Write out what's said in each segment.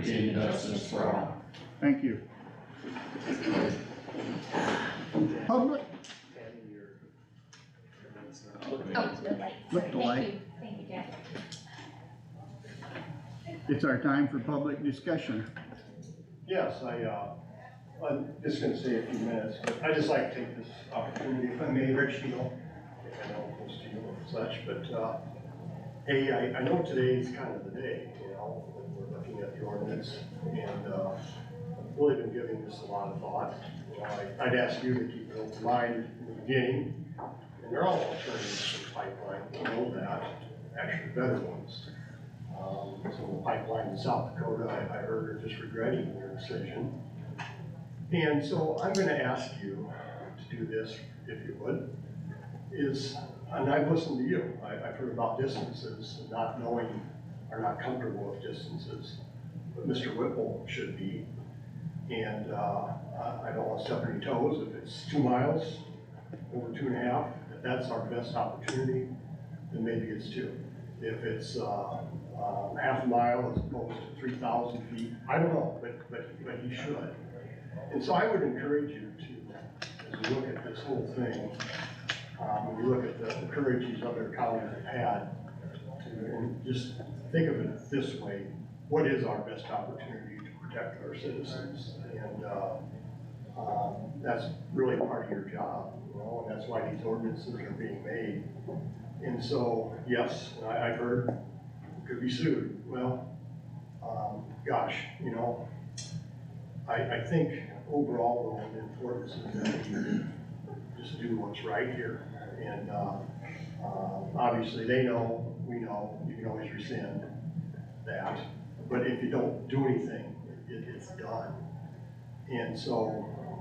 and justice for all. Thank you. Public, Oh, the light. Flip the light. Thank you, Jack. it's our time for public discussion. Yes, I'm just gonna say a few minutes, but I just like to take this opportunity, if I may, Rich, I know close to you and such, but, hey, I know today's kind of the day, when we're looking at the ordinance, and, I've really been giving this a lot of thought. I'd ask you to keep an open mind in the beginning, and they're all alternatives to the pipeline, we know that, actually better ones. So the pipeline in South Dakota, I heard are just regretting their decision. And so I'm gonna ask you to do this, if you would, and I've listened to you, I've heard about distances, and not knowing, or not comfortable with distances, but Mr. Whipple should be. And, I don't want to step on any toes, if it's 2 miles, over 2.5, if that's our best opportunity, then maybe it's 2. If it's, half a mile as opposed to 3,000 feet, I don't know, but you should. And so I would encourage you to, as you look at this whole thing, when you look at the courage these other counties have had, and just think of it this way, what is our best opportunity to protect our citizens? And that's really part of your job, and that's why these ordinances are being made. And so, yes, I've heard could be sued. Well, gosh, I think overall though, the importance is that you just do what's right here. And obviously they know, we know, you can always rescind that. But if you don't do anything, it's done. And so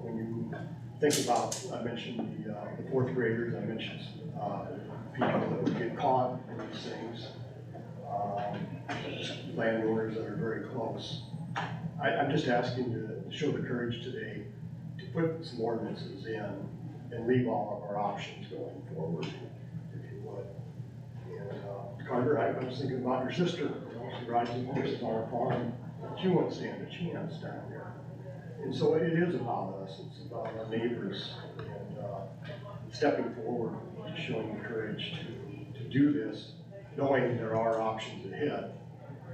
when you think about, I mentioned the 4th graders, I mentioned people that would get caught in these things, landowners that are very close. I'm just asking to show the courage today to put some ordinances in and leave all of our options going forward, if you would. And Carter, I was thinking about your sister, she rides horses on our farm, she won't stand a chance down there. And so it is about us, it's about our neighbors, and stepping forward, showing the courage to do this, knowing there are options ahead.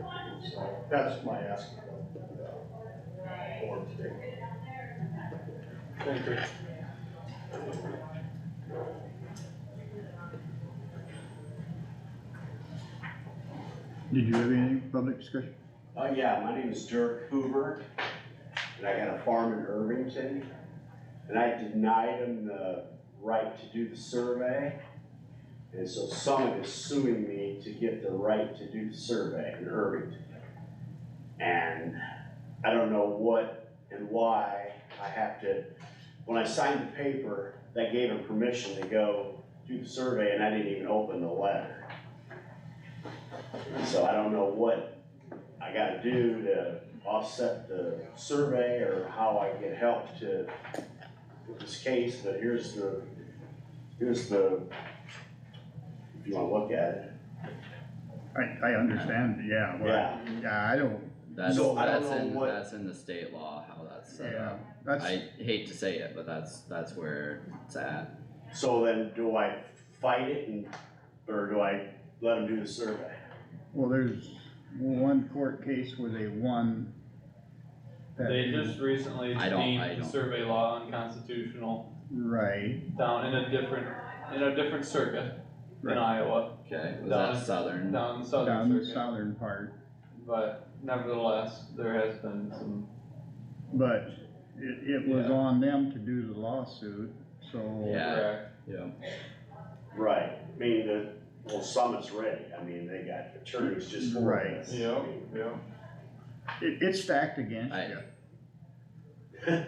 And so that's my asking of the board today. Thank you. Did you have any public discussion? Yeah, my name is Dirk Hoover, and I got a farm in Irvington, and I denied him the right to do the survey. And so someone is suing me to get the right to do the survey in Irvington. And I don't know what and why I have to, when I signed the paper, that gave him permission to go do the survey, and I didn't even open the letter. So I don't know what I gotta do to offset the survey or how I get help with this case, but here's the, if you wanna look at it. I understand, yeah, well, yeah, I don't, That's, So I don't that's know in, what- that's in the state law, how that's set yeah, up. that's, I hate to say it, but that's where it's at. So then do I fight it or do I let them do the survey? well, there's one court case where they won. that They deal. just recently I deemed the don't. survey law unconstitutional Right, down in a different circuit in Right. Iowa, Okay, was Down- that southern? down the southern down the circuit. southern part, But nevertheless, there has been some, but it was Yeah. on them to do the lawsuit, so. Yeah. correct, Yeah, Right, I mean, Summit's ready, I mean, they got attorneys just for Right. this. yeah, yeah. It's stacked against I- you.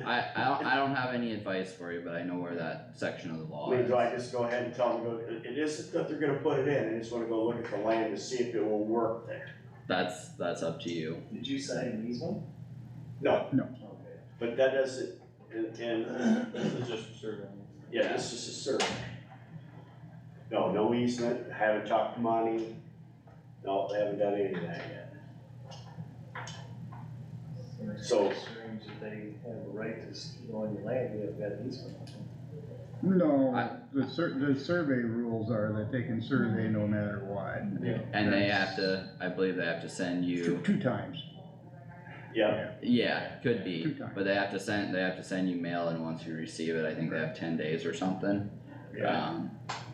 I don't have any advice for you, but I know where that section of the law I mean, is. do I just go ahead and tell them, it isn't that they're gonna put it in, I just wanna go look at the land to see if it will work there. That's up to you. Did you sign an easement? No. No. Okay. But that doesn't, and, This is just a survey. yeah, this is a survey. No easement, haven't talked to money, no, they haven't done any of that yet. So- Assumes that they have a right to go on your land, you have got an easement. No, the survey rules are that they can survey no matter what. And they have to, I believe they have to send you, Two times. Yeah, yeah, could be, 2 times. but they have to send you mail, and once you receive it, I think they have 10 days or something.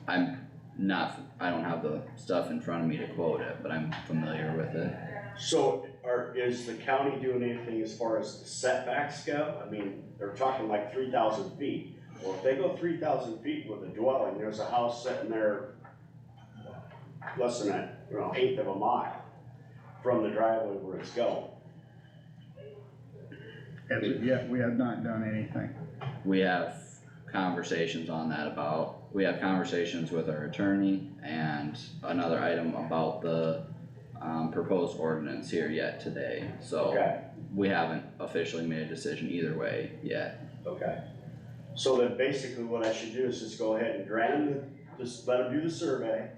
I'm not, I don't have the stuff in front of me to quote it, but I'm familiar with it. so is the county doing anything as far as the setbacks go? I mean, they're talking like 3,000 feet. Well, if they go 3,000 feet with a dwelling, there's a house sitting there less than a, eighth of a mile from the driveway where it's going. As of yet, we have not done anything. We have conversations on that we have conversations with our attorney and another item about the, proposed ordinance here yet today, so. Okay, We haven't officially made a decision either way yet. okay. So then basically what I should do is just go ahead and grant them, just let them do the survey.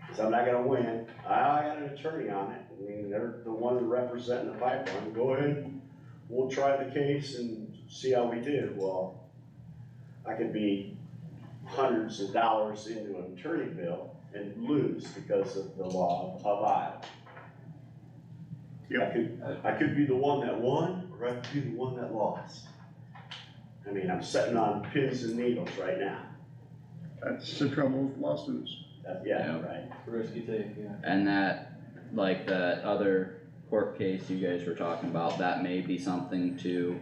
Cause I'm not gonna win. I got an attorney on it. I mean, they're the one representing the pipeline. Go ahead and we'll try the case and see how we do. Well, I could be hundreds of dollars into an attorney bill and lose because of the law of Iowa. I could be the one that won, or I could be the one that lost. I mean, I'm sitting on pins and needles right now. That's the trouble with lawsuits. Yeah, Yeah. right. risky take, yeah. And that, like that other court case you guys were talking about, that may be something to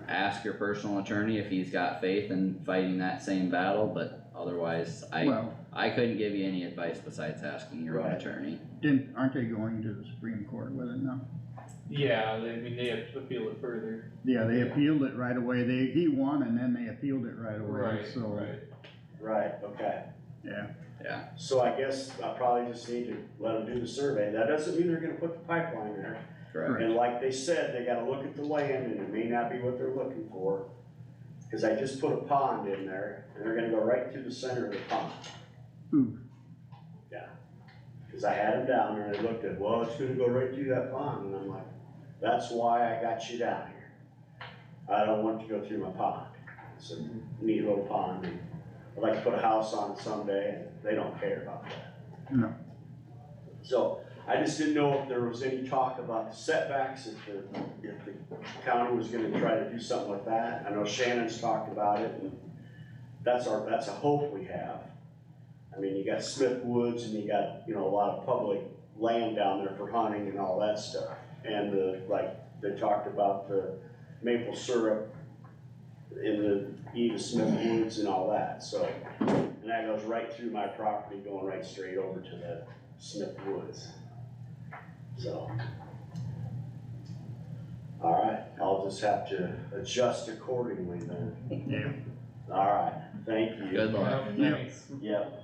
ask your personal attorney if he's got faith in fighting that same battle, but otherwise, Well, I couldn't give you any advice besides asking your own Right. attorney. aren't they going to the Supreme Court with it now? Yeah, they have to appeal it further. Yeah, they appealed it right away. He won and then they appealed it right away, Right, so, right. Right, okay. yeah. So I guess I probably just need to let them do the survey. That doesn't mean they're gonna put the pipeline there. Correct. And like they said, they gotta look at the land and it may not be what they're looking for. Cause I just put a pond in there and they're gonna go right through the center of the pond. Ooh. Yeah. Cause I had them down there and they looked at, well, it's gonna go right through that pond. And I'm like, that's why I got you down here. I don't want it to go through my pond. It's a neat little pond. And I'd like to put a house on it someday and they don't care about that. No. So I just didn't know if there was any talk about the setbacks, if the county was gonna try to do something with that. I know Shannon's talked about it, and that's a hope we have. I mean, you got Smith Woods and you got, a lot of public land down there for hunting and all that stuff. And they talked about the maple syrup in the Eva Smith Woods and all that, so. And that goes right through my property, going right straight over to the Smith Woods. So. Alright, I'll just have to adjust accordingly then. Yeah. Alright, thank you. Good luck. Yeah. Thanks. Yep.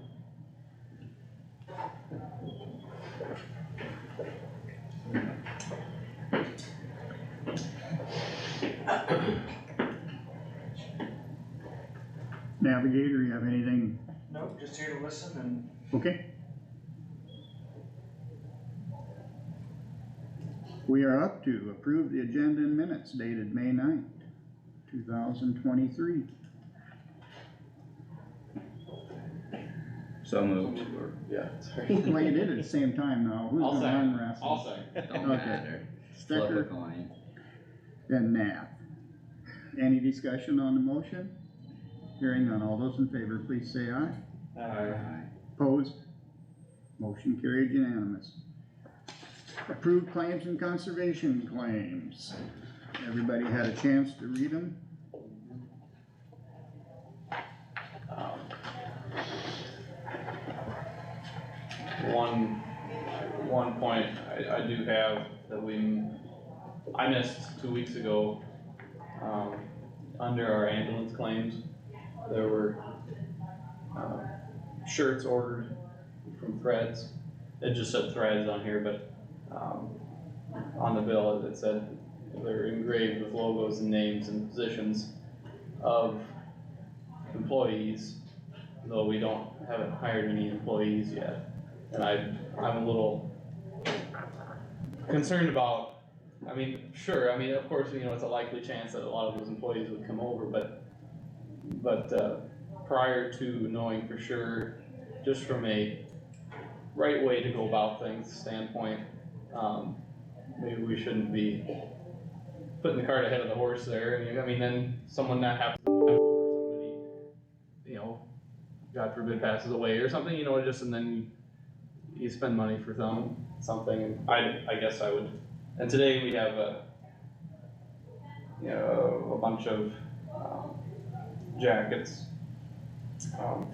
Navigator, you have anything? Nope, just here to listen and Okay. We are up to approve the agenda and minutes dated May 9th, 2023. So moved. Yeah, sorry. Well, you did it at the same time now. Who's I'll gonna second, arm wrestle? I'll second. Don't Okay. matter. Flip a Stecker coin. and Nat. Any discussion on the motion? Hearing none. All those in favor, please say aye. Alright. Opposed? Motion carried unanimous. Approved claims and conservation claims. Everybody had a chance to read them? One point I do have that I missed 2 weeks ago, under our ambulance claims, there were, shirts ordered from Threads. It just said Threads on here, but, on the bill, it said they're engraved with logos and names and positions of employees, though we haven't hired any employees yet. And I'm a little concerned about I mean, sure, I mean, of course, you know, it's a likely chance that a lot of those employees would come over, but prior to knowing for sure, just from a right way to go about things standpoint, maybe we shouldn't be putting the cart ahead of the horse there, and I mean, then someone not happens to come over, somebody, you know, God forbid passes away or something, you know, just, and then you spend money for something, and I guess I would, and today we have you know, a bunch of, jackets,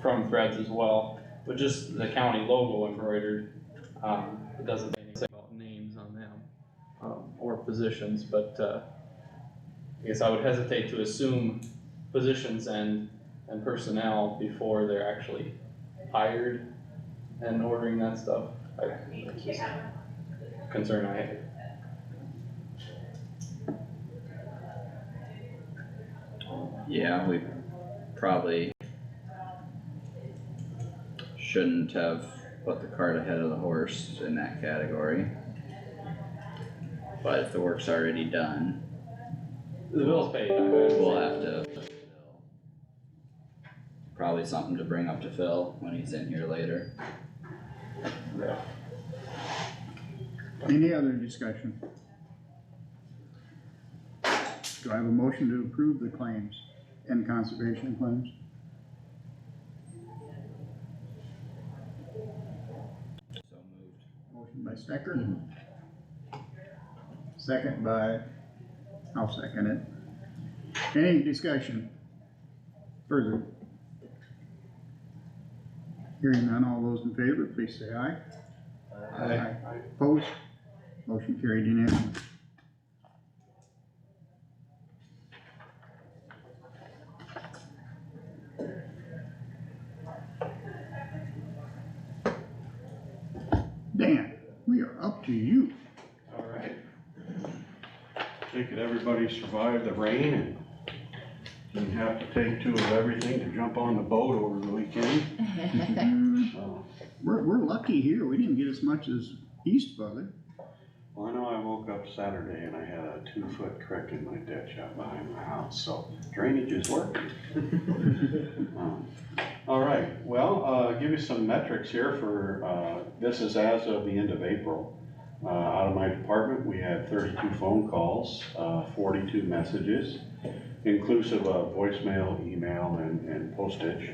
from Threads as well, with just the county logo embroidered, it doesn't say anything about names on them, or positions, but, I guess I would hesitate to assume positions and personnel before they're actually hired and ordering that stuff. That's just a concern I have. Yeah, we probably shouldn't have put the cart ahead of the horse in that category. But if the work's already done, The bill's paid, we'll have to. Probably something to bring up to Phil when he's in here later. yeah. Any other discussion? Do I have a motion to approve the claims and conservation claims? So moved. Motion by Stecker. Second by, I'll second it. Any discussion further? Hearing none, all those in favor, please say aye. Aye. Opposed? Motion carried unanimously. Dan, we are up to you. All right. Take it everybody survived the rain and didn't have to take two of everything to jump on the boat over the weekend. We're lucky here, we didn't get as much as east of it. Well, I know I woke up Saturday and I had a 2-foot creek in my ditch out behind my house, so drainage is working. All right, well, give you some metrics here for, this is as of the end of April. Out of my department, we had 32 phone calls, 42 messages, inclusive of voicemail, email, and postage.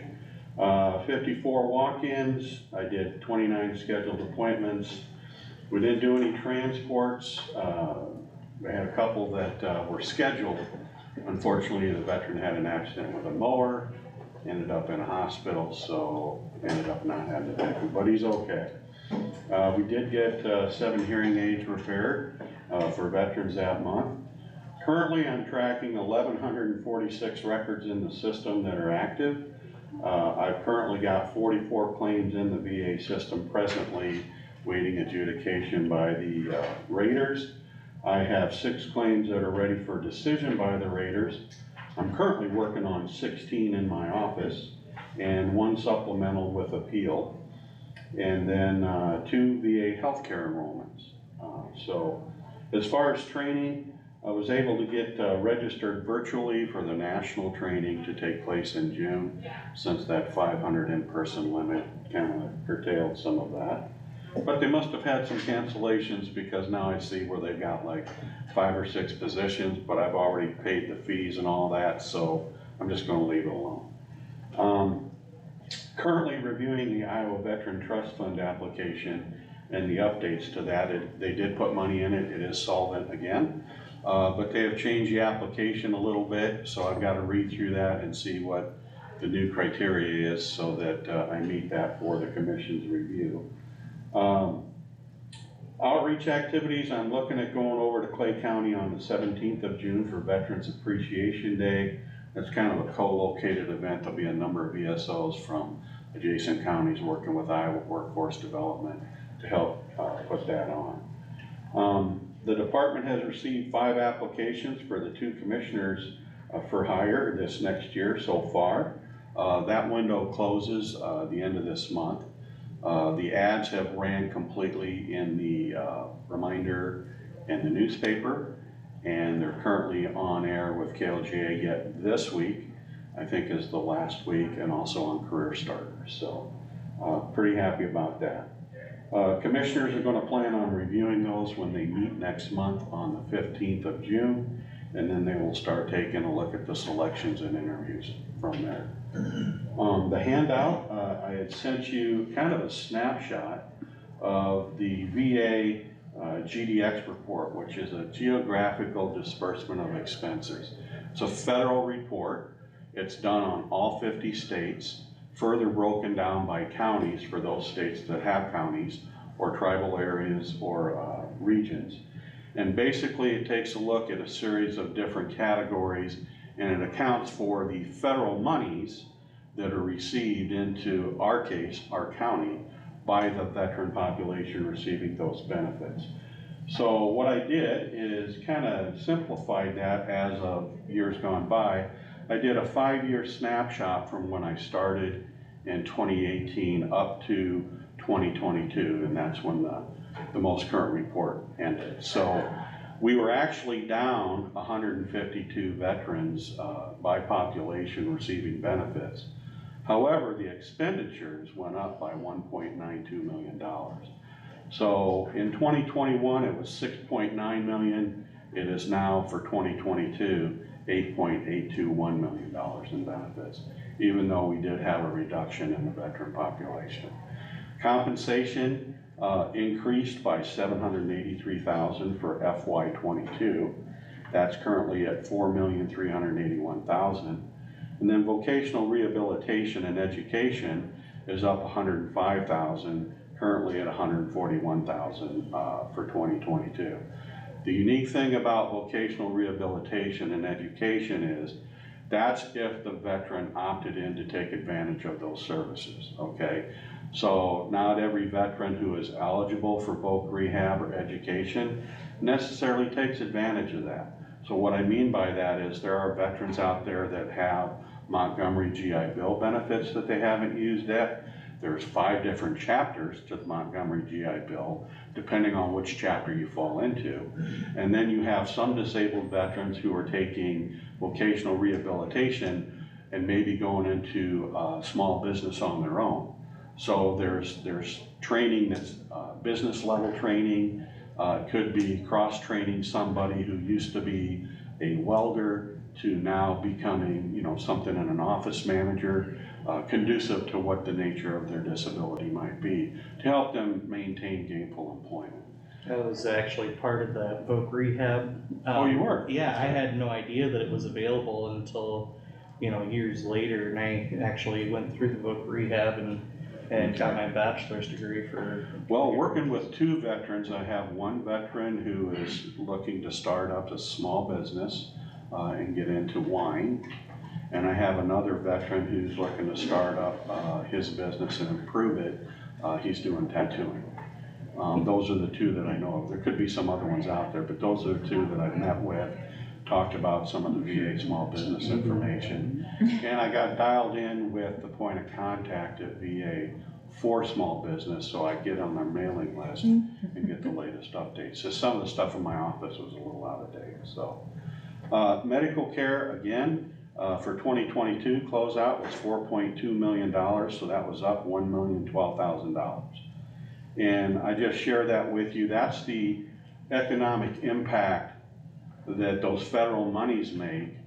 54 walk-ins, I did 29 scheduled appointments. We didn't do any transports. We had a couple that were scheduled. Unfortunately, the veteran had an accident with a mower, ended up in a hospital, so ended up not having to take him, but he's okay. We did get 7 hearing aids repaired for veterans that month. Currently, I'm tracking 1,146 records in the system that are active. I've currently got 44 claims in the VA system presently waiting adjudication by the raters. I have 6 claims that are ready for decision by the raters. I'm currently working on 16 in my office and 1 supplemental with appeal. And then 2 VA healthcare enrollments. So as far as training, I was able to get registered virtually for the national training to take place in June, since that 500 in-person limit kind of curtailed some of that. But they must have had some cancellations, because now I see where they've got like 5 or 6 positions, but I've already paid the fees and all that, so I'm just gonna leave it alone. Currently reviewing the Iowa Veteran Trust Fund application and the updates to that. They did put money in it, it is solvent again, but they have changed the application a little bit, so I've got to read through that and see what the new criteria is so that I meet that for the commission's review. Outreach activities, I'm looking at going over to Clay County on the 17th of June for Veterans Appreciation Day. That's kind of a co-located event. There'll be a number of VSOs from adjacent counties working with Iowa Workforce Development to help put that on. The department has received 5 applications for the 2 commissioners for hire this next year so far. That window closes the end of this month. The ads have ran completely in the reminder in the newspaper, and they're currently on air with KLJA yet this week, I think is the last week, and also on Career Starter, so pretty happy about that. Commissioners are gonna plan on reviewing those when they meet next month on the 15th of June, and then they will start taking a look at the selections and interviews from there. The handout, I had sent you kind of a snapshot of the VA GDX report, which is a geographical disbursement of expenses. It's a federal report. It's done on all 50 states, further broken down by counties for those states that have counties or tribal areas or regions. And basically it takes a look at a series of different categories, and it accounts for the federal monies that are received into our case, our county, by the veteran population receiving those benefits. So what I did is kind of simplified that as of years gone by. I did a 5-year snapshot from when I started in 2018 up to 2022, and that's when the most current report ended. So we were actually down 152 veterans by population receiving benefits. However, the expenditures went up by $1.92 million. So in 2021, it was $6.9 million. It is now for 2022, $8.821 million in benefits, even though we did have a reduction in the veteran population. Compensation increased by $783,000 for FY22. That's currently at $4,381,000. And then vocational rehabilitation and education is up $105,000, currently at $141,000 for 2022. The unique thing about vocational rehabilitation and education is that's if the veteran opted in to take advantage of those services, okay? So not every veteran who is eligible for voc rehab or education necessarily takes advantage of that. So what I mean by that is there are veterans out there that have Montgomery GI Bill benefits that they haven't used yet. There's 5 different chapters to the Montgomery GI Bill, depending on which chapter you fall into. And then you have some disabled veterans who are taking vocational rehabilitation and maybe going into small business on their own. So there's training that's business level training. It could be cross-training somebody who used to be a welder to now becoming, you know, something in an office manager, conducive to what the nature of their disability might be, to help them maintain gainful employment. I was actually part of that voc rehab. Oh, you were? Yeah, I had no idea that it was available until, you know, years later, and I actually went through the voc rehab and got my bachelor's degree for. Well, working with 2 veterans, I have one veteran who is looking to start up a small business and get into wine. And I have another veteran who's looking to start up his business and improve it. He's doing tattooing. Those are the 2 that I know of. There could be some other ones out there, but those are the 2 that I've met with, talked about some of the VA small business information. And I got dialed in with the point of contact at VA for small business, so I get on their mailing list and get the latest updates. So some of the stuff in my office was a little out of date, so. Medical care, again, for 2022 closeout was $4.2 million, so that was up $1,012,000. And I just share that with you. That's the economic impact that those federal monies make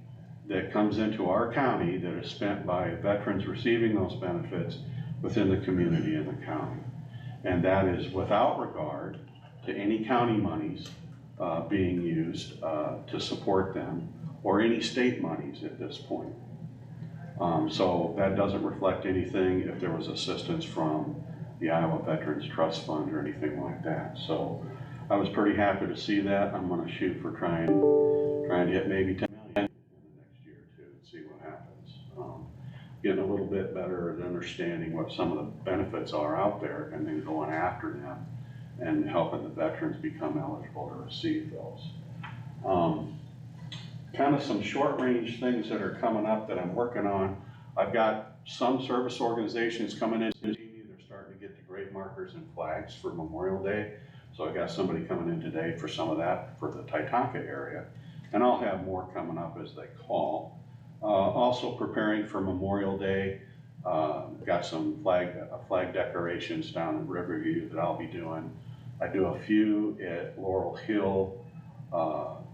that comes into our county that is spent by veterans receiving those benefits within the community and the county. And that is without regard to any county monies being used to support them, or any state monies at this point. So that doesn't reflect anything if there was assistance from the Iowa Veterans Trust Fund or anything like that. So I was pretty happy to see that. I'm gonna shoot for trying to hit maybe 10 million in the next year or 2 and see what happens. Getting a little bit better at understanding what some of the benefits are out there, and then going after them and helping the veterans become eligible to receive those. Kind of some short range things that are coming up that I'm working on. I've got some service organizations coming in to see me. They're starting to get the grade markers and flags for Memorial Day. So I got somebody coming in today for some of that for the Titanca area, and I'll have more coming up as they call. Also preparing for Memorial Day, got some flag decorations down in Riverview that I'll be doing. I do a few at Laurel Hill,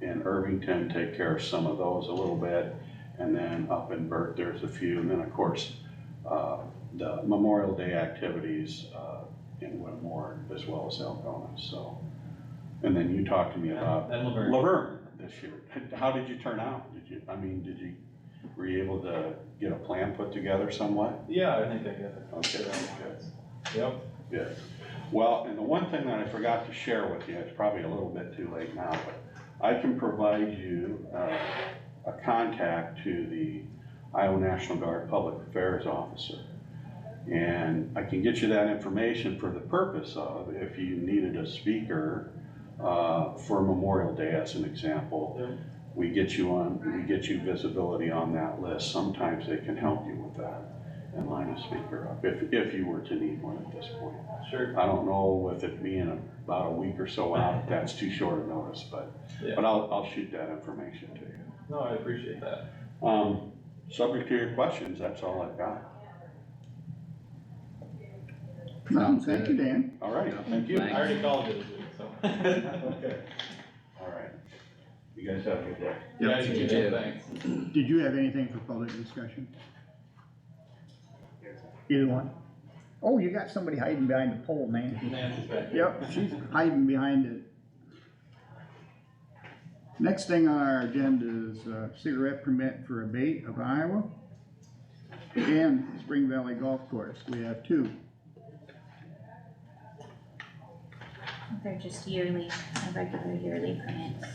in Irvington, take care of some of those a little bit. And then up in Burt, there's a few, and then of course, the Memorial Day activities, in Whitmore as well as Algona, so. And then you talked to me about And Laverne. Laverne this year. How did you turn out? Were you able to get a plan put together somewhat? Yeah, I think I get it. Okay, good. Yep. Good. Well, and the one thing that I forgot to share with you, it's probably a little bit too late now, but I can provide you a contact to the Iowa National Guard Public Affairs Officer. And I can get you that information for the purpose of if you needed a speaker for Memorial Day as an example. Yep. We get you visibility on that list. Sometimes they can help you with that and line a speaker up if you were to need one at this point. Sure. I don't know with it being about a week or so out, if that's too short a notice, but Yeah. I'll shoot that information to you. No, I appreciate that. Subject to your questions, that's all I've got. Sounds Thank you, good. Dan. All right, thank you. Thanks. I already called you this week, so. Okay. All right. You guys have a good day. Yeah, You you too. too, thanks. Did you have anything for public discussion? Either one? Oh, you got somebody hiding behind the pole, man. Nancy's back here. Yep, she's hiding behind it. Next thing on our agenda is cigarette permit for Abate of Iowa and Spring Valley Golf Course. We have two. They're just yearly, regular yearly permits.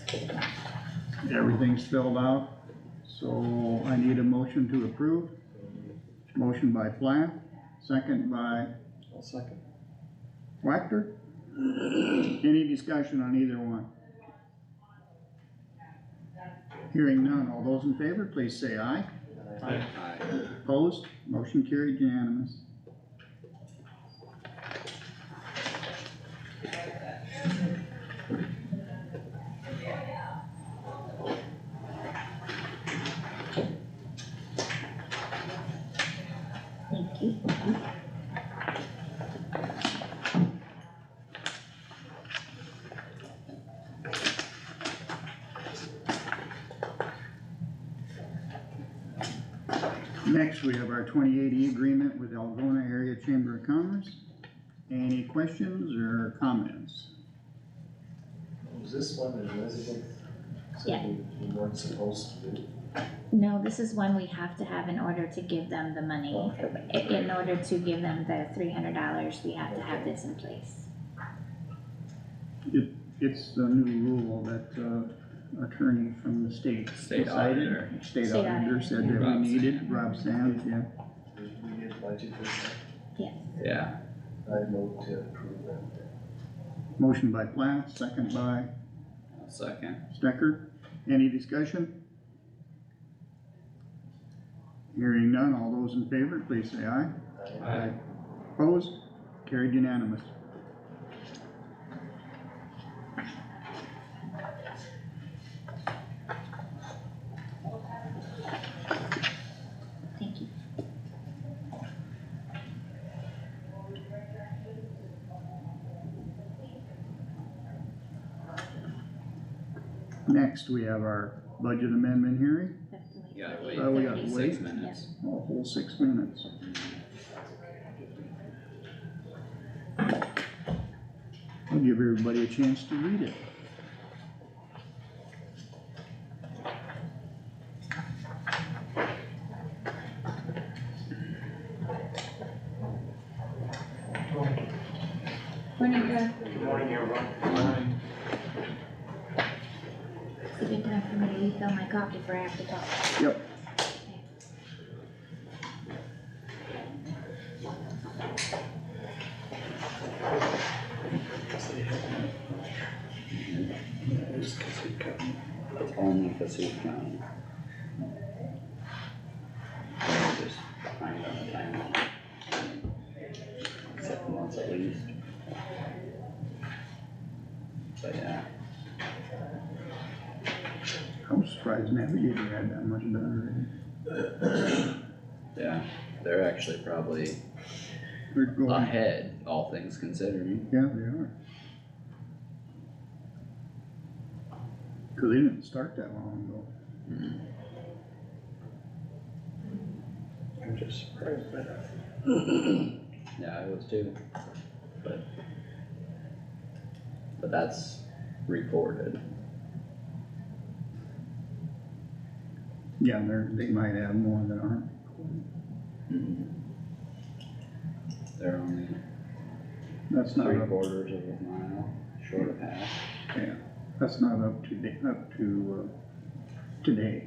Everything's filled out, so I need a motion to approve. Motion by Plath, second by I'll second. Wactor. Any discussion on either one? Hearing none, all those in favor, please say aye. Aye. Aye. Opposed, motion carried unanimous. Thank you. Next, we have our 2080 agreement with Algona Area Chamber of Commerce. Any questions or comments? Was this one that Elizabeth Yeah. said we weren't supposed to do? No, this is one we have to have in order to give them the money. In order to give them the $300, we have to have this in place. It's the new rule that attorney from the state State decided. auditor. State State auditor auditor. said that we Rob needed, Sands. Rob Sands, yeah. We did budget this, Yeah, I moved to approve that. Motion by Plath, second by I'll second. Stecker. Any discussion? Hearing none, all those in favor, please say aye. Aye. Opposed? Carried unanimous. Thank you. Next, we have our budget amendment hearing. Have to wait You gotta for wait Oh, we gotta 30. wait. 6 minutes. A whole 6 minutes. I'll give everybody a chance to read it. Morning, Doug. Good morning, everyone. It's a good time for me to refill my coffee before I have to talk. Yep. Only Kossuth County. They're just behind on the timeline. 7 months at least. I'm surprised Navigator had that much done Yeah, they're actually probably already. They're going, ahead, all things considering. yeah, they are. Cause they didn't start that long ago. Mm. I'm just surprised by that. Yeah, I was too, but that's recorded. Yeah, they might have more that aren't. Mm. They're only That's not 3/4 of a mile short of half. yeah, that's not up to, today,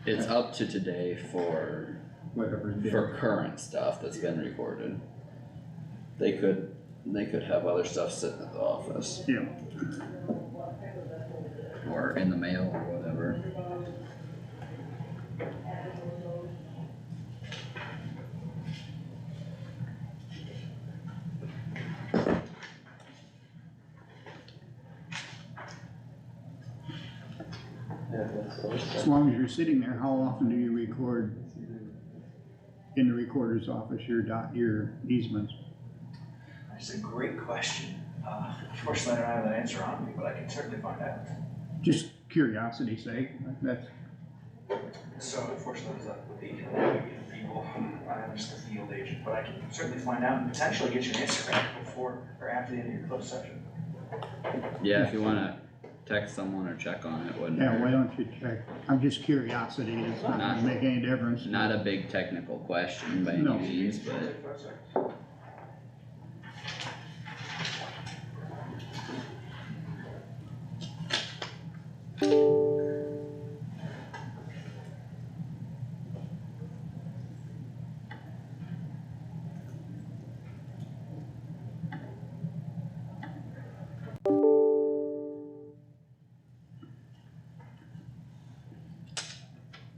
It's up to today for whatever. current stuff that's been recorded. They could have other stuff sitting at the office Yeah, or in the mail or whatever. Yeah, that's close. as long as you're sitting there, how often do you record in the recorder's office your easements? That's a great question. Unfortunately, I don't have an answer on me, but I can certainly find out. Just curiosity's sake, that's, So unfortunately, it's up with the navigating people. I'm just the field agent, but I can certainly find out and potentially get you an answer back before or after the end of your closed session. Yeah, if you wanna text someone or check on it, wouldn't yeah, why hurt. don't you check? I'm just curiosity, it's not gonna make any difference. Not a big technical question by any No. means, but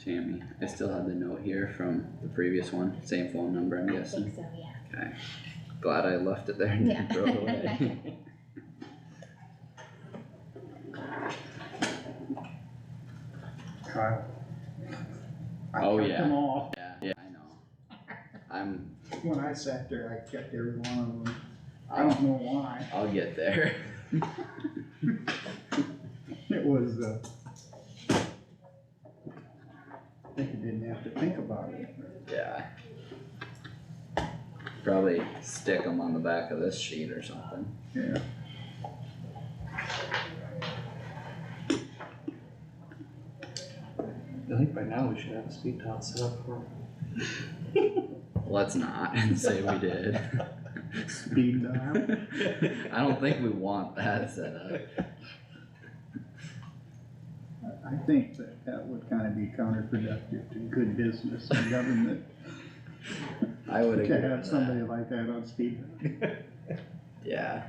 Tammy, I still have the note here from the previous one, same phone number, I'm I guessing. think so, yeah. Okay, glad I left it there and didn't Yeah. throw it away. Kyle. I Oh, checked yeah. them all. Yeah, I know. When I sat there, I checked every one of them. I don't know why. I'll get there. It was, I think you didn't have to think about it. Yeah. Probably stick them on the back of this sheet or something. Yeah. I think by now we should have a speed dial set up for. Let's not say we did. Speed dial. I don't think we want that set up. I think that would kind of be counterproductive to good business and government. I would agree To with have somebody that. like that on speed. Yeah.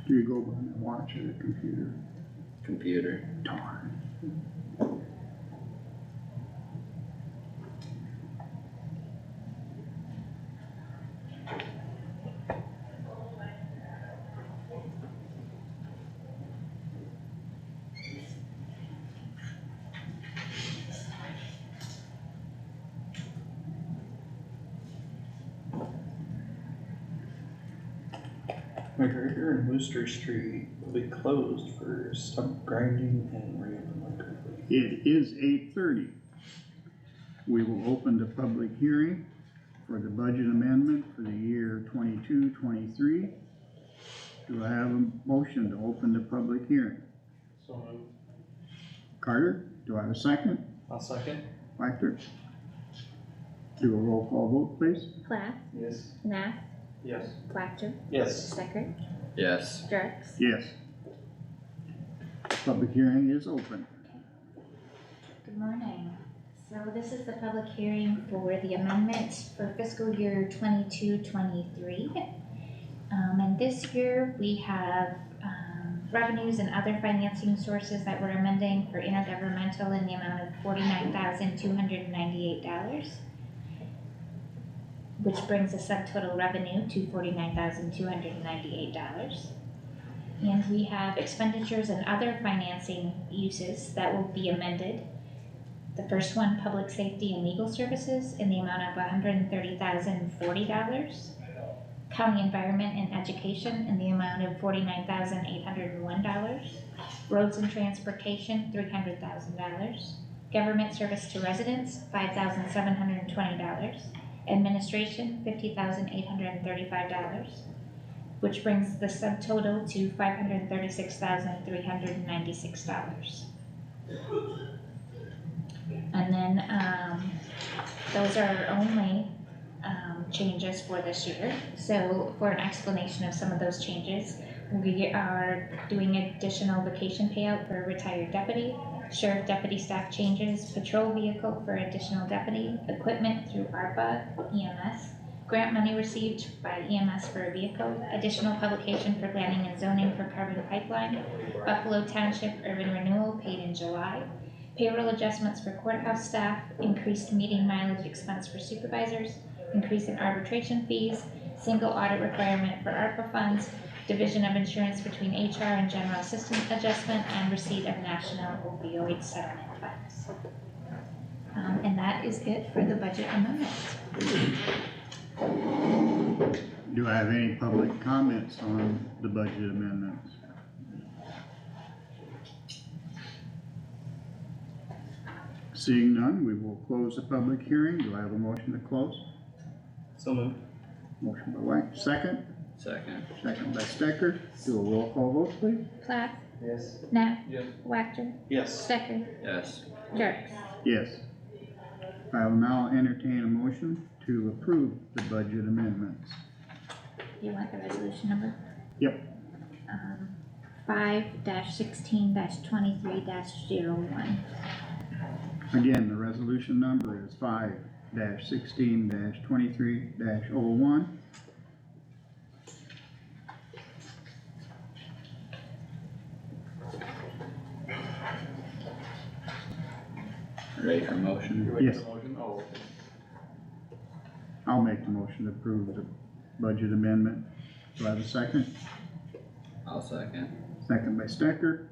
Do you go by the watch or the computer? Computer. Darn. McGregor and Wooster Street will be closed for stump grinding and reopen. It is 8:30. We will open the public hearing for the budget amendment for the year 22-23. Do I have a motion to open the public hearing? So moved. Carter, do I have a second? I'll second. Wactor? Do a roll call vote, please. Plath, Yes. Nath, Yes. Wactor, Yes. Stecker, Yes. Jerks. Yes. Public hearing is open. Good morning. So this is the public hearing for the amendment for fiscal year 22-23. And this year we have, revenues and other financing sources that we're amending for intergovernmental in the amount of $49,298. Which brings the subtotal revenue to $49,298. And we have expenditures and other financing uses that will be amended. The first one, public safety and legal services in the amount of $130,040. County environment and education in the amount of $49,801. Roads and transportation, $300,000. Government service to residents, $5,720. Administration, $50,835. Which brings the subtotal to $536,396. And then, those are only, changes for this year. So for an explanation of some of those changes, we are doing additional vacation payout for a retired deputy, sheriff deputy staff changes, patrol vehicle for additional deputy, equipment through ARPA, EMS, grant money received by EMS for a vehicle, additional publication for planning and zoning for carbon pipeline, Buffalo Township urban renewal paid in July, payroll adjustments for courthouse staff, increased meeting mileage expense for supervisors, increase in arbitration fees, single audit requirement for ARPA funds, division of insurance between HR and general assistance adjustment, and receipt of national opioid settlement funds. And that is it for the budget amendment. Do I have any public comments on the budget amendments? Seeing none, we will close the public hearing. Do I have a motion to close? So moved. Motion by White, second. Second. Second by Stecker. Do a roll call vote, please. Plath, Yes. Nat, Yes. Wactor, Yes. Stecker, Yes. Jerks. Yes. I will now entertain a motion to approve the budget amendments. You want the resolution number? Yep. 5-16-23-01. Again, the resolution number is 5-16-23-01. Ready for motion? You ready Yes. for the motion? Oh, okay. I'll make the motion to approve the budget amendment. Do I have a second? I'll second. Second by Stecker.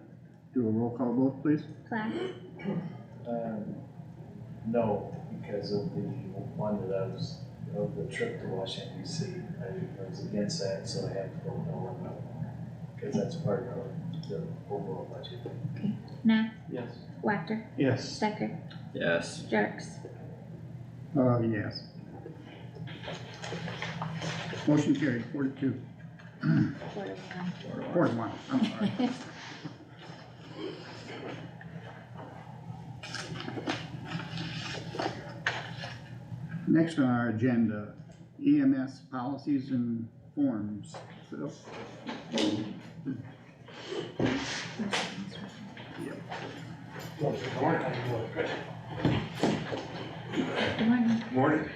Do a roll call vote, please. Plath, No, because of the one that I was, of the trip to Washington DC, I was against that, so I had to vote no on that one. Cause that's part of the overall budget. Nat, Yes. Wactor, Yes. Stecker, Yes. Jerks. Yes. Motion carried, 4-2. 4-1, I'm sorry. Next on our agenda, EMS policies and forms. Phil? Good morning. Morning.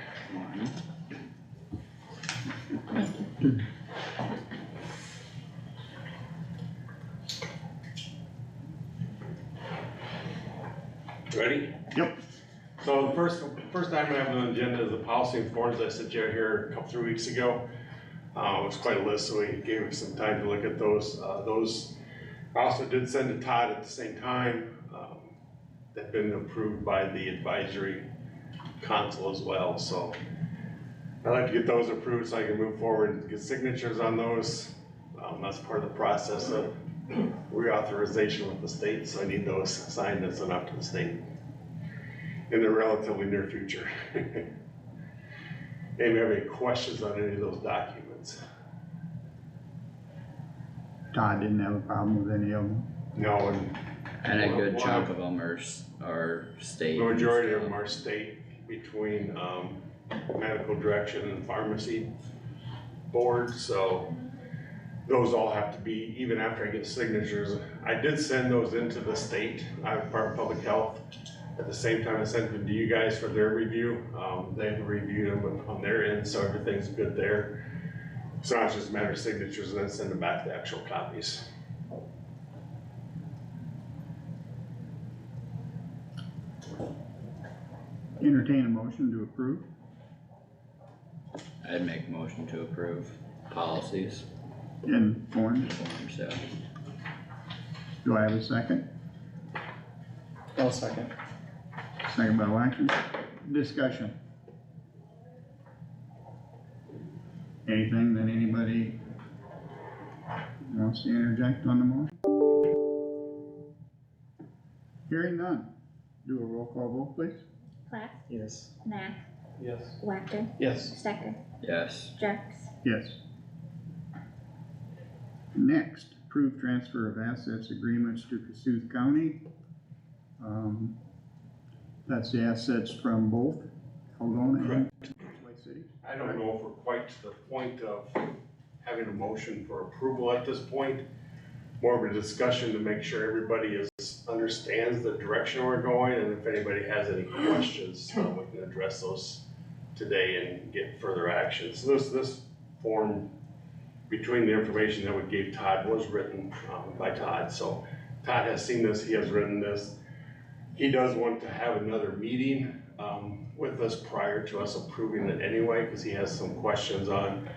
Ready? Yep. So the first item I have on the agenda is the policy and forms I sent you out here a couple, 3 weeks ago. It was quite a list, so we gave us some time to look at those. Those I also did send to Todd at the same time. They've been approved by the advisory council as well, so I'd like to get those approved so I can move forward and get signatures on those. That's part of the process of reauthorization with the state, so I need those signed and sent out to the state in the relatively near future. Amy, have any questions on any of those documents? Todd didn't have a problem with any of them. No, And a good One chunk of- of them are state. the majority of and them are state between, medical direction and pharmacy board, so those all have to be, even after I get signatures. I did send those into the state, Department of Public Health, At the same time, I sent them to you guys for their review. They've reviewed them on their end, so everything's good there. So now it's just a matter of signatures and then send them back the actual copies. Entertain a motion to approve. I'd make a motion to approve policies, In form, forms, yeah. do I have a second? I'll second. Second by Wactor. Discussion. Anything that anybody wants to interject on the motion? Hearing none. Do a roll call vote, please. Plath, Yes. Nath, Yes. Wactor, Yes. Stecker, Yes, Jerks. Yes. Next, approve transfer of assets agreements to Kossuth County. That's the assets from both Algona and White City. I don't know if we're quite to the point of having a motion for approval at this point. More of a discussion to make sure everybody understands the direction we're going, and if anybody has any questions, we can address those today and get further action. So this form, between the information that we gave Todd, was written by Todd. So Todd has seen this, he has written this. He does want to have another meeting with us prior to us approving it anyway, because he has some questions on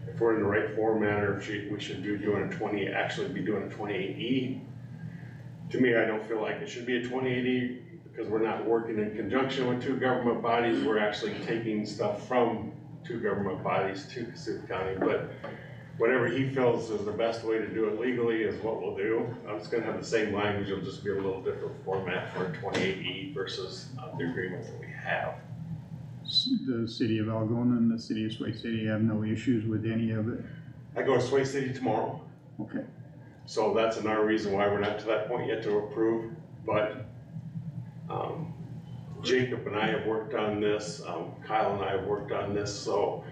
if we're in the right format, or if we should be doing a 28E. To me, I don't feel like it should be a 28E, because we're not working in conjunction with two government bodies. We're actually taking stuff from two government bodies to Kossuth County. But whatever he feels is the best way to do it legally is what we'll do. It's gonna have the same language, it'll just be a little different format for a 28E versus the agreement that we have. The city of Algona and the city of White City have no issues with any of it. I go to Sway City tomorrow. Okay. So that's another reason why we're not to that point yet to approve, but Jacob and I have worked on this, Kyle and I have worked on this, so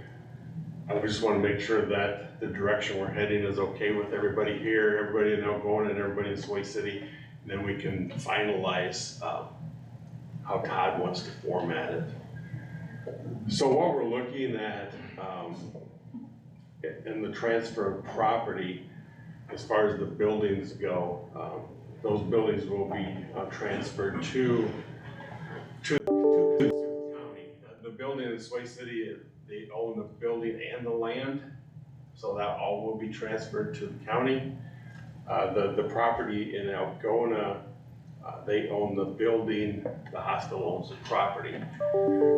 I just wanna make sure that the direction we're heading is okay with everybody here, everybody in Algona and everybody in Sway City, and then we can finalize how Todd wants to format it. So what we're looking at in the transfer of property, as far as the buildings go, those buildings will be transferred to Kossuth County. The building in Sway City, they own the building and the land, so that all will be transferred to the county. The property in Algona, they own the building, the hospital owns the property.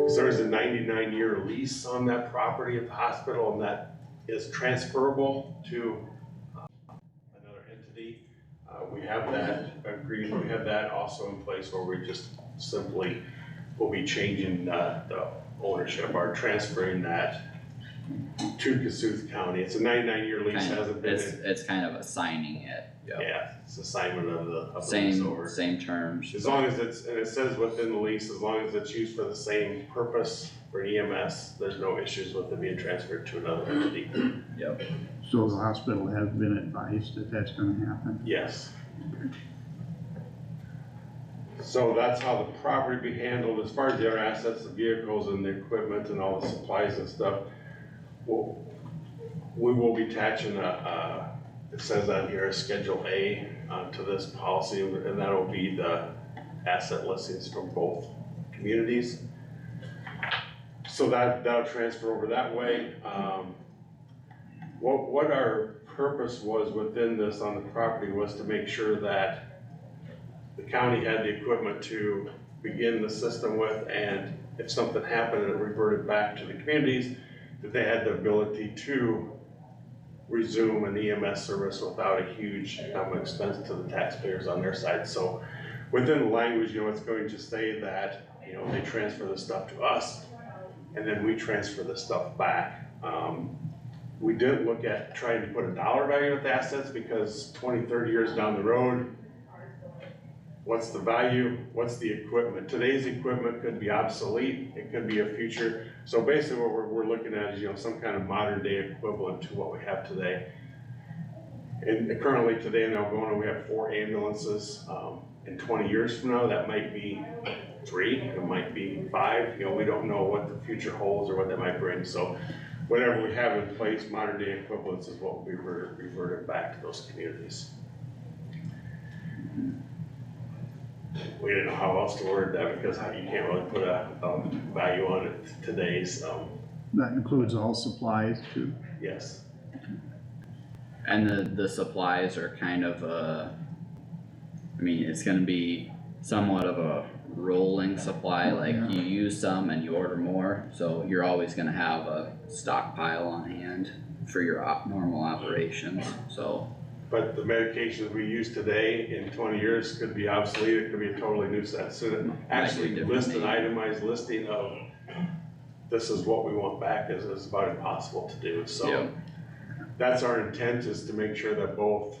So there's a 99-year lease on that property at the hospital, and that is transferable to another entity. We have that agreed, we have that also in place where we just simply will be changing the ownership or transferring that to Kossuth County. It's a 99-year lease, hasn't been. It's kind of assigning it, yep. Yeah, it's assignment of the lease over. Same terms. As long as it's, and it says within the lease, as long as it's used for the same purpose for EMS, there's no issues with it being transferred to another entity. Yep, So the hospital has been advised that that's gonna happen? Yes. So that's how the property be handled. As far as the other assets, the vehicles and the equipment and all the supplies and stuff, we will be attaching it says on here, a Schedule A to this policy, and that'll be the asset listings from both communities. So that'll transfer over that way. What our purpose was within this on the property was to make sure that the county had the equipment to begin the system with, and if something happened and it reverted back to the communities, that they had the ability to resume an EMS service without a huge expense to the taxpayers on their side. So within the language, it's going to say that, they transfer the stuff to us and then we transfer the stuff back. We didn't look at trying to put a dollar value with assets, because 20, 30 years down the road, what's the value? What's the equipment? Today's equipment could be obsolete. It could be a future. So basically what we're looking at is, some kind of modern day equivalent to what we have today. And currently today in Algona, we have 4 ambulances. In 20 years from now, that might be 3, it might be 5, you know, we don't know what the future holds or what that might bring, so whatever we have in place, modern day equivalents is what will be reverted back to those communities. We didn't know how else to word that because you can't really put a value on it today, so. That includes all supplies too. Yes. And the supplies are kind of I mean, it's gonna be somewhat of a rolling supply, like Yeah. you use some and you order more, so you're always gonna have a stockpile on hand for your normal operations, so. But the medications we use today in 20 years could be obsolete, it could be a totally new set, so actually different list an name. itemized listing of this is what we want back is about impossible to do, so. Yep. That's our intent, is to make sure that both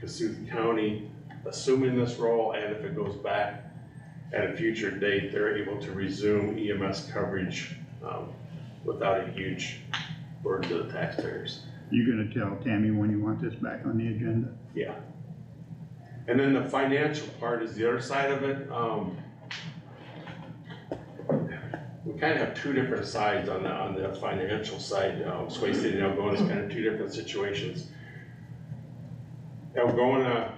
Kossuth County, assuming this role, and if it goes back at a future date, they're able to resume EMS coverage without a huge burden to the taxpayers. You're gonna tell Tammy when you want this back on the agenda? Yeah. And then the financial part is the other side of it. We kind of have two different sides on the financial side. Sway City and Algona is kind of two different situations. Algona,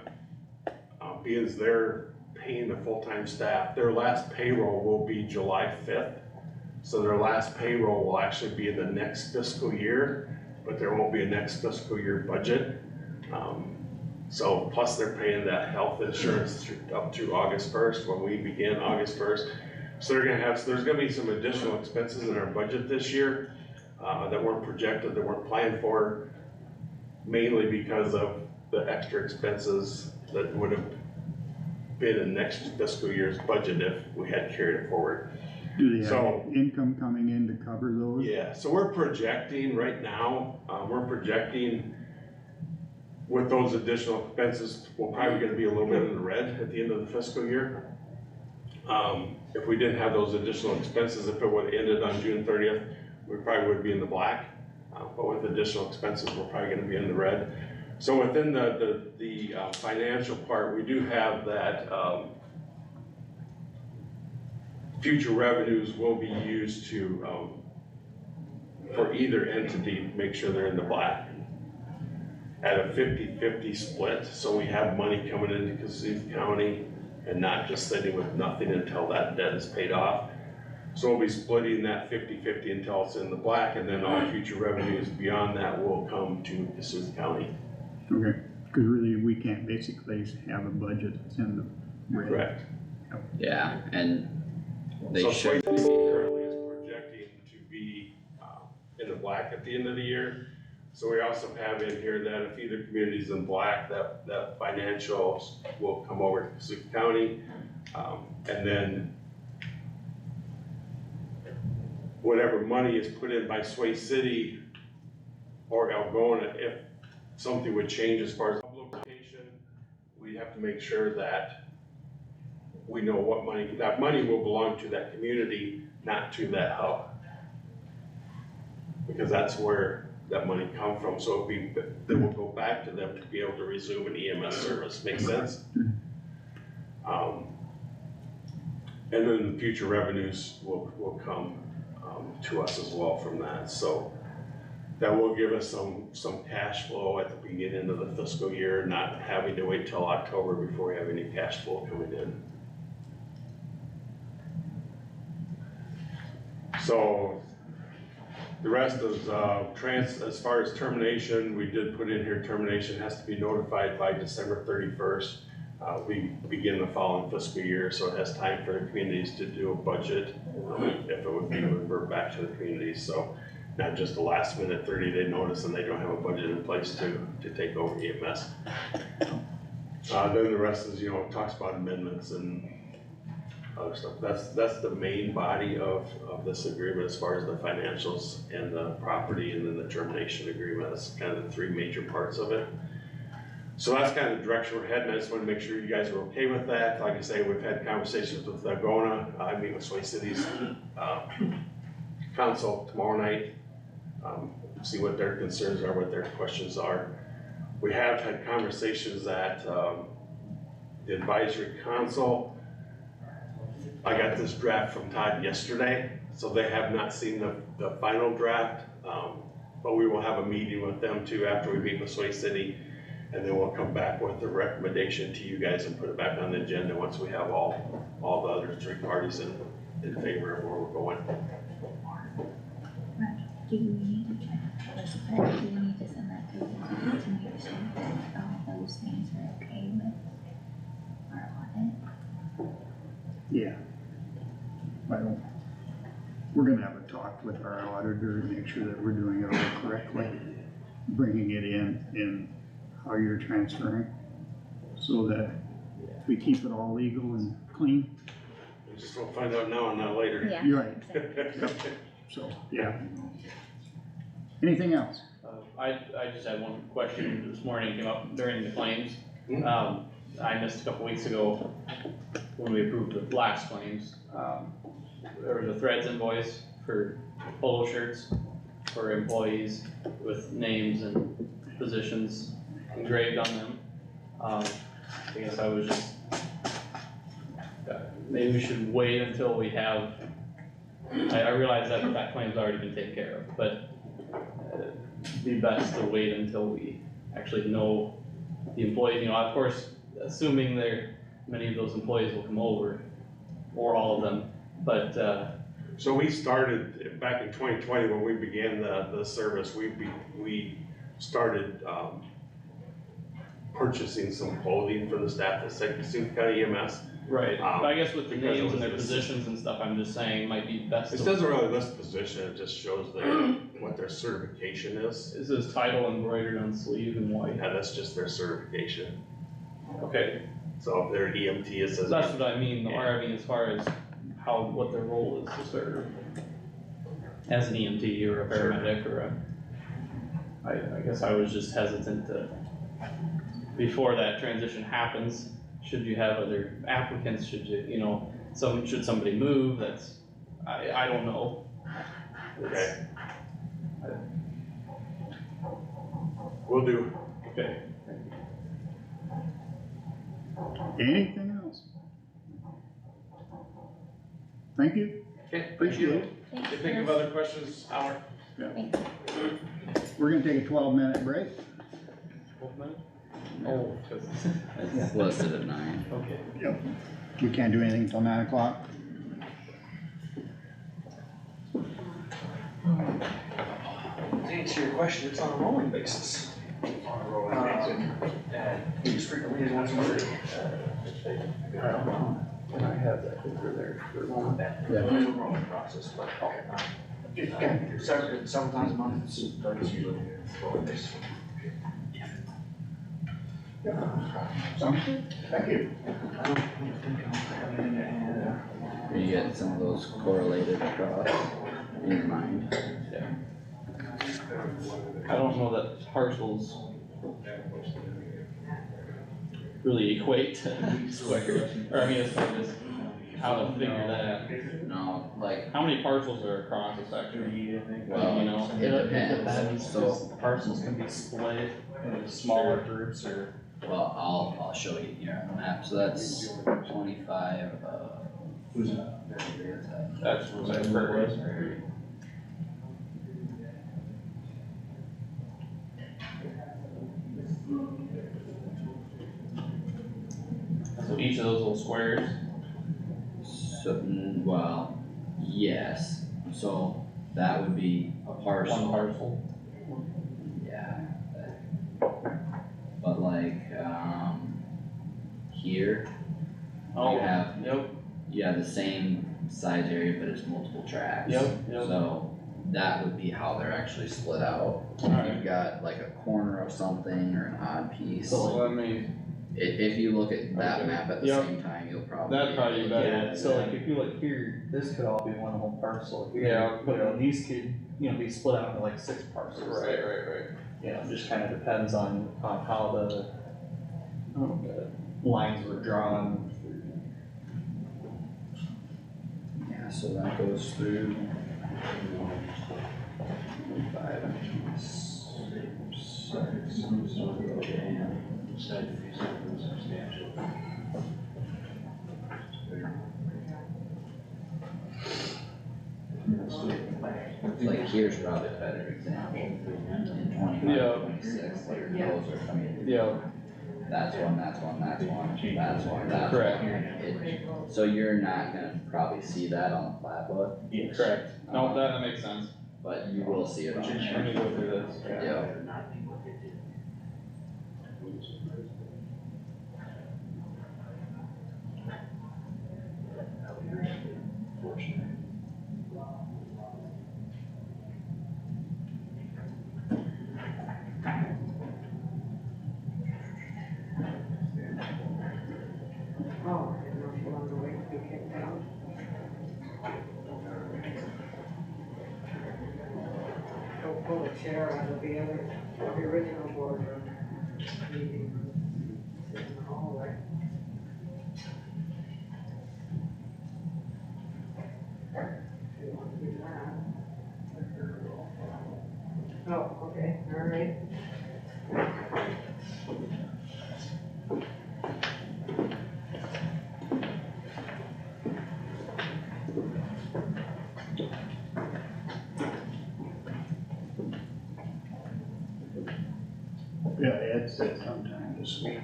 being they're paying the full-time staff, their last payroll will be July 5th. So their last payroll will actually be in the next fiscal year, but there won't be a next fiscal year budget. So plus they're paying that health insurance up to August 1st when we begin August 1st. So there's gonna be some additional expenses in our budget this year that weren't projected, that weren't planned for, mainly because of the extra expenses that would have been in next fiscal year's budget if we had carried it forward. Do they have So- income coming in to cover those? Yeah, so we're projecting right now, with those additional expenses, we're probably gonna be a little bit in the red at the end of the fiscal year. If we didn't have those additional expenses, if it would've ended on June 30th, we probably would be in the black. But with additional expenses, we're probably gonna be in the red. So within the financial part, we do have that, future revenues will be used to, for either entity, make sure they're in the black. At a 50-50 split, so we have money coming into Kossuth County and not just sitting with nothing until that debt is paid off. So we'll be splitting that 50-50 until it's in the black, and then all future revenues beyond that will come to Kossuth County. Okay, cause really, we can't basically have a budget that's in the red. Correct. Yeah, and they So should, Sway City currently is projecting to be in the black at the end of the year. So we also have in here that if either community's in black, that financials will come over to Kossuth County. And then whatever money is put in by Sway City or Algona, if something would change as far as location, we have to make sure that we know what money, that money will belong to that community, not to that hub. Because that's where that money come from, so it will go back to them to be able to resume an EMS service, make sense? And then the future revenues will come to us as well from that, so that will give us some cash flow at the beginning of the fiscal year, not having to wait till October before we have any cash flow coming in. So the rest is as far as termination, we did put in here, termination has to be notified by December 31st. We begin the following fiscal year, so it has time for the communities to do a budget, if it would be revert back to the communities, so not just a last minute 30-day notice and they don't have a budget in place to take over EMS. Then the rest is, it talks about amendments and other stuff. That's the main body of this agreement as far as the financials and the property and then the termination agreement. That's kind of the three major parts of it. So that's kind of the direction we're heading. I just want to make sure you guys are okay with that. Like I say, we've had conversations with Algona. I meet with Sway City's council tomorrow night. See what their concerns are, what their questions are. We have had conversations at the advisory council. I got this draft from Todd yesterday, so they have not seen the final draft. But we will have a meeting with them too after we meet with Soy City. And then we'll come back with the recommendation to you guys and put it back on the agenda once we have all the other three parties in favor of where we're going. Do we need to do we need to send that to the team to make sure that all those things are okay with our audit? Yeah. Well, we're gonna have a talk with our auditor and make sure that we're doing it all correctly, bringing it in how you're transferring, so that we keep it all legal and clean. We just won't find out now and not later. Yeah. You're right, exactly. so, yeah. Anything else? I just had one question this morning, came up during the claims. I missed a couple weeks ago when we approved the last claims. There was a Threads invoice for polo shirts for employees with names and positions engraved on them. I guess I was just, maybe we should wait until we have, I realize that claim's already been taken care of, but it'd be best to wait until we actually know the employees, of course, assuming many of those employees will come over, or all of them, but, So we started, back in 2020, when we began the service, we started, purchasing some clothing for the staff at St. County EMS. right, but I guess with the because it names was and their this- positions and stuff, I'm just saying it might be best It to. doesn't really list position, it just shows what their certification is. Is this title embroidered on sleeve in white? Yeah, that's just their certification. Okay, So if they're EMT, it says. that's what I mean, or I mean as far as what their role is to serve. As an EMT or a paramedic or I guess I was just hesitant to, before that transition happens, should you have other applicants, should you, should somebody move, I don't know. Okay. Will do. Okay. Anything else? Thank you, Okay. appreciate it. Thanks, If you think of Chris. other questions, Howard. Thanks. We're gonna take a 12-minute break. 12 minutes? Oh, 'cause- It's listed at 9. okay. Yep. We can't do anything until 9 o'clock. To answer your question, it's on a rolling basis. On a rolling basis. And we just frequently is once a month. Can I have that over there for a moment? It's a rolling process, but, several times a month, it's usually a rolling basis. Sounds good. Thank you. I don't think I'll have anything to add. Are you getting some of those correlated across in your mind? I don't know that parcels really equate to squares, or I mean, as far as how to figure that. No, like, How many parcels are across a section? I think. well, it depends, Depends, so, 'cause parcels can be split into smaller groups or. well, I'll show you here on the map, so that's 25, where's that? That's what I heard. So each of those little squares, So, well, yes, so that would be a one parcel, parcel. yeah. But like, here, Oh, you have, yep, you have the same size area, but it's multiple tracks. yep, yep. So that would be how they're actually split out. If Alright. you've got like a corner of something or an odd piece, So let me, if you look at that Okay. map at the Yep. same time, you'll probably. That'd probably be better. Yeah, so like if you look here, this could all be one whole parcel here. Yeah, But yeah. then these could, be split out into like 6 parcels. right. It just kinda depends on how the lines were drawn. Yeah, so that goes through. 5, 6, year's probably a better example. In 25, 26, like those are coming. Yeah, That's one, that's one, that's one, that's one, that's one. Correct. So you're not gonna probably see that on the plat book, correct. No, that makes sense. but you will see it on Let there. me go through this. Yeah. Oh, I didn't know if you wanted to wait to be kicked out. Don't pull a chair out of the original boardroom meeting room. Sit in the hallway. If you want to do that. Oh, okay, all right. Yeah, Ed said sometime this week.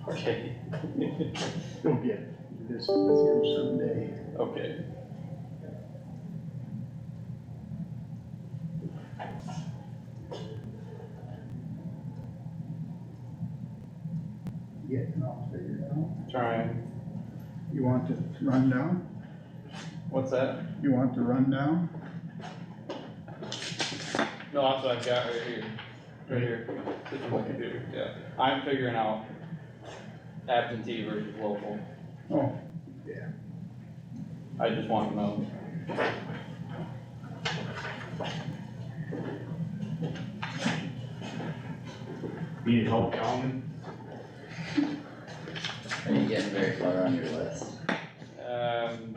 Okay, He'll get this with you someday. okay. Getting all figured out. Trying, You want the rundown? what's that? You want the rundown? No, that's what I've got right here. Right here. This is my computer, yeah. I'm figuring out absentee versus local. Oh, I just want to know. Need help counting? Are you getting very far on your list?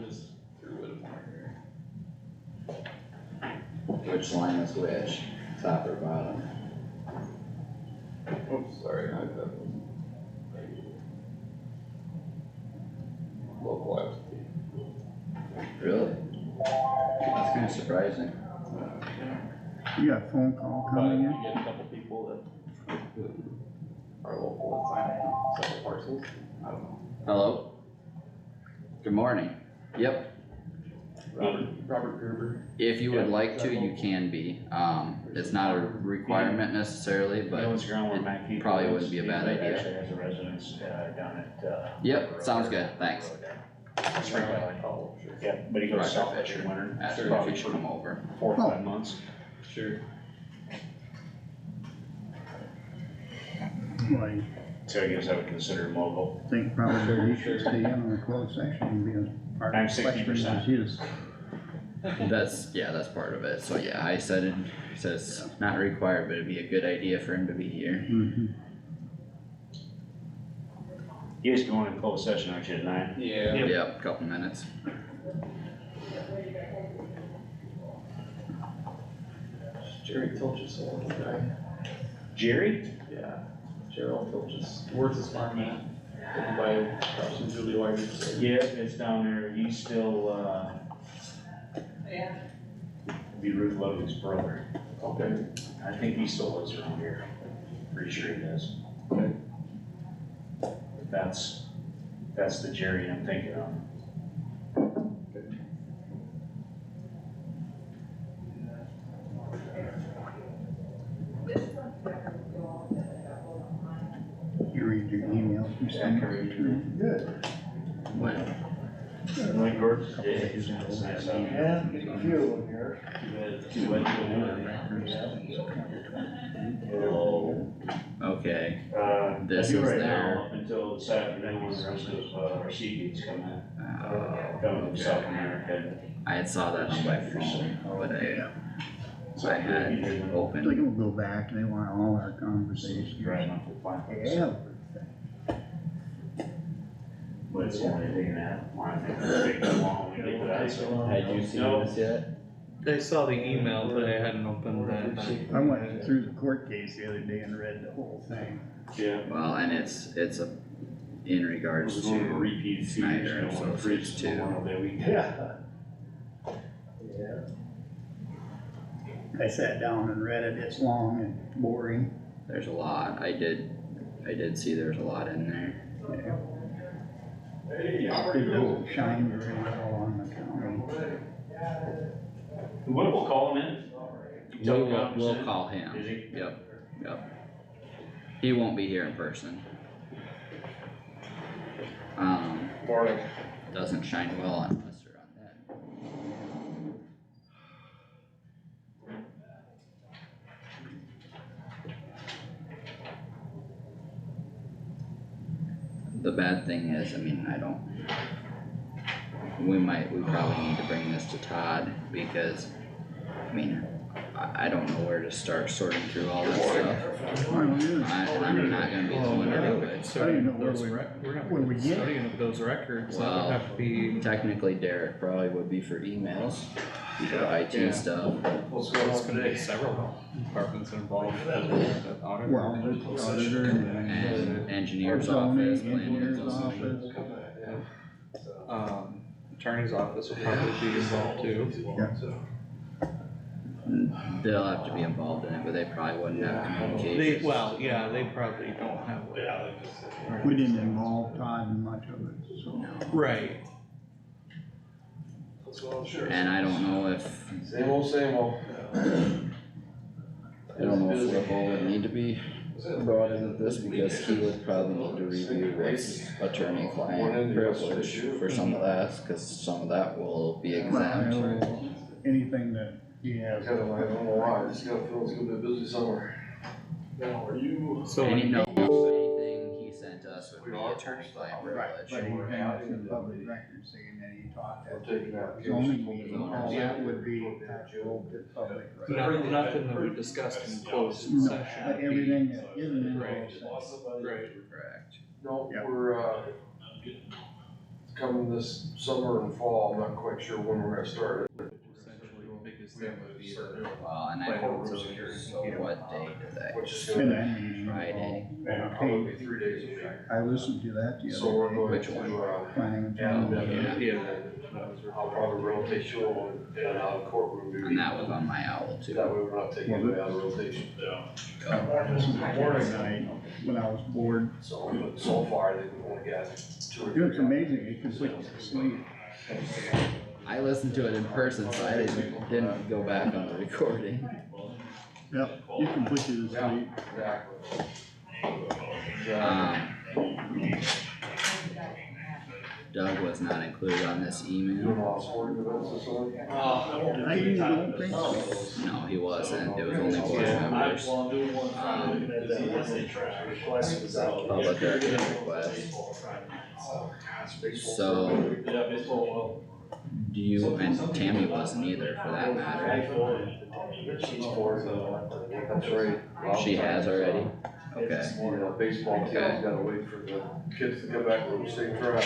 Just through it more here. Which line is which, top or bottom? Oops, sorry, I got local absentee. Really? That's kinda surprising. you got a phone call But coming you in? get a couple people that are local that sign up on several parcels, I don't know. Hello? Good morning. Yep, Robert Gerber. if you would Yeah, like is to, that you can be, it's not a requirement necessarily, but it probably wouldn't be a bad idea. Actually has a residence, down at, Yep, sounds good, thanks. Spring Valley. Oh, sure. Yeah, but he goes Roger south Fisher. every winter, Ask Sure. her if probably you should come over. 4 or 5 months. Sure. Well, I So I guess I would consider him local. think probably he Sure. should stay in on the closed section and be a part I'm of the question 60%. is his. That's part of it, so yeah, I said it says not required, but it'd be a good idea for him to be here. Mhm. You guys going in closed session, aren't you, at 9? Yeah. Yep, couple minutes. Jerry Tilch's old guy. Jerry? Yeah, Gerald Tilch's, where's his farm at? Over by across from Julie White's. Yeah, it's down there, he's still, be Ruth Logan's brother. Okay. I think he still lives around here, pretty sure he does. Okay. That's the Jerry I'm thinking of. You read your emails you send her. Good. Like Gordon? Couple days ago. Yeah, getting a few of them here. Okay, This I do is right their- now, up until this afternoon, when the rest of, our seagate come in, uh, coming from South America. I had saw that on my phone, but I had Like opened, we'll go back and they want all our conversations. Driving up to find Yeah. But it's only a day and a half, why I think it'll take that long when we get to that, so. had you seen this yet? I saw the email, but I hadn't opened that. I went through the court case the other day and read the whole thing. Yeah. Well, and it's in regards We're going to to repeat Snyder Associates too. Yeah. Yeah. I sat down and read it, it's long and boring. There's a lot, I did see there's a lot in there. It doesn't shine very well on the county. What, we'll call him in? We'll call him, Is he? yep. He won't be here in person. Morning. Doesn't shine well on us or on that. The bad thing is, I mean, we probably need to bring this to Todd, because, I mean, I don't know where to start sorting through all this stuff. I'm not gonna be the one to do it. I don't know where We're we gonna get studying of those records, that Well, would have to be, Technically Derek probably would be for emails, for IT stuff. it's gonna be several departments involved. Well, there's auditor And engineer's zoning, office, planning and engineer's zoning. office. Attorney's office would probably be involved too. They'll have to be involved in it, but they probably wouldn't have communication. They probably don't have. We didn't involve Todd in much of it, so. Right. And I don't know if, Same old, same old. I don't know if Whipple would need to be brought into this, because he would probably need to review what's attorney-client privilege for some of that, cause some of that will be exempt. Anything that he has. I don't know why, it's gonna feel it's gonna be busy somewhere. So Anything he sent us would be attorney-client Right, but privilege. he has in public records saying that he taught We're at taking that. zoning meeting, all that would be actual public record. nothing that we discussed in closed No, session. but everything that isn't in Right. closed session. Right. Correct. No, Yeah. we're, coming this summer and fall, I'm not quite sure when we're gonna start it. Essentially, the biggest thing would be the. Well, and I don't know, so what day today? Which is And gonna that meeting. Friday. probably be 3 days a week. I listened to that the So other we're day. going Which to, one? Planning and and, zoning. Yeah. I'll probably rotate you in and out of courtroom duty. And that was on my owl too. That way we're not taking anybody out of rotation. Morning night, when I was bored, So, but so far, they've only got 2 or 3. it's amazing, it can put you to sleep. I listened to it in person, so I didn't go back on the recording. Yep, you can put you to sleep. Exactly. Doug was not included on this You email. know, sporting events or something? I don't think so. No, he wasn't. It was only board members. Public record request. So, do you, and Tammy wasn't either for that matter. She's 4, that's right. She has already? Okay. You know, baseball team's gotta wait for the kids to come back from state track.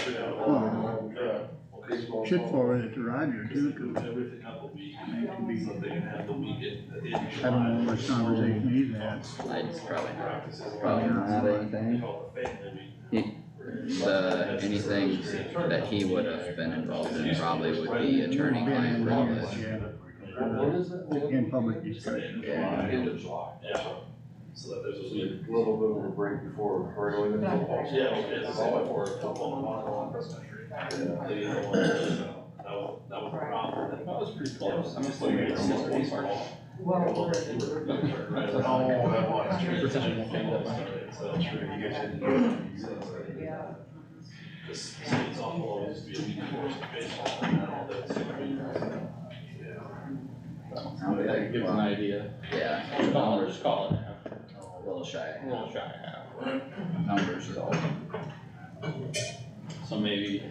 Baseball. Should forward it to Roger too, 'cause I don't know what conversation he's had. I'd probably not have anything. Anything that he would have been involved in probably would be attorney-client privilege. In public discussion. Yeah. End of July. So that there's a little bit of a break before hurling into football. It's all for football that was around. That was pretty close. I'm just looking at this one part. Well, Oh, that was. Precision will change that. So that's true, you guys had to do it. yeah. This state's awful, it used to be a week before baseball and then all that. That gives an idea. Yeah. Numbers call it half, A little shy. a little shy of half. Numbers are all. So maybe,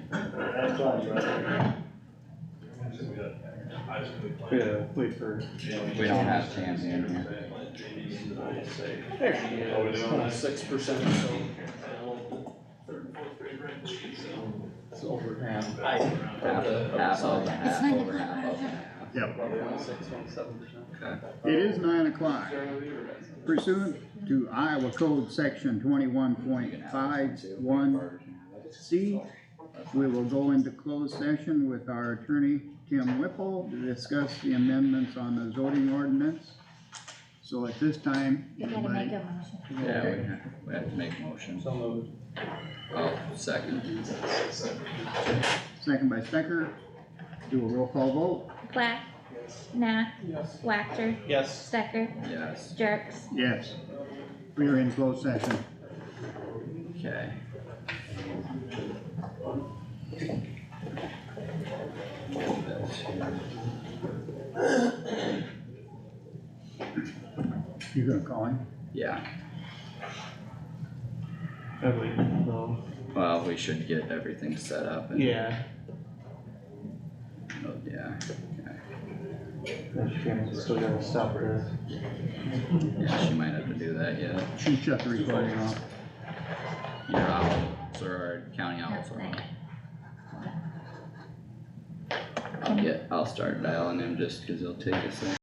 Yeah, wait for. We don't have Tammy in here. There she is. 6% or so. It's over half. Half of the half, over half of the half. Yep. Probably 26-27%. Okay. It is 9 o'clock. Pursuant to Iowa Code Section 21.51C, we will go into closed session with our attorney, Tim Whipple to discuss the amendments on the zoning ordinance. So at this time, You gotta make a motion. Yeah, we have to make a motion. So moved. Oh, second. second by Stecker, do a roll call vote, Plath, Nah, Wactor, Yes. Stecker, Yes, Jerks. yes. We are in closed session. okay. You gonna call him? Yeah, Probably, though. well, we should get everything set up and. Yeah, Oh, yeah, still gotta stop this. yeah, she might have to do that yet. She shut the recording off. Your owls or our county owls No, are not on. yet. I'll start dialing him just cause it'll take a second.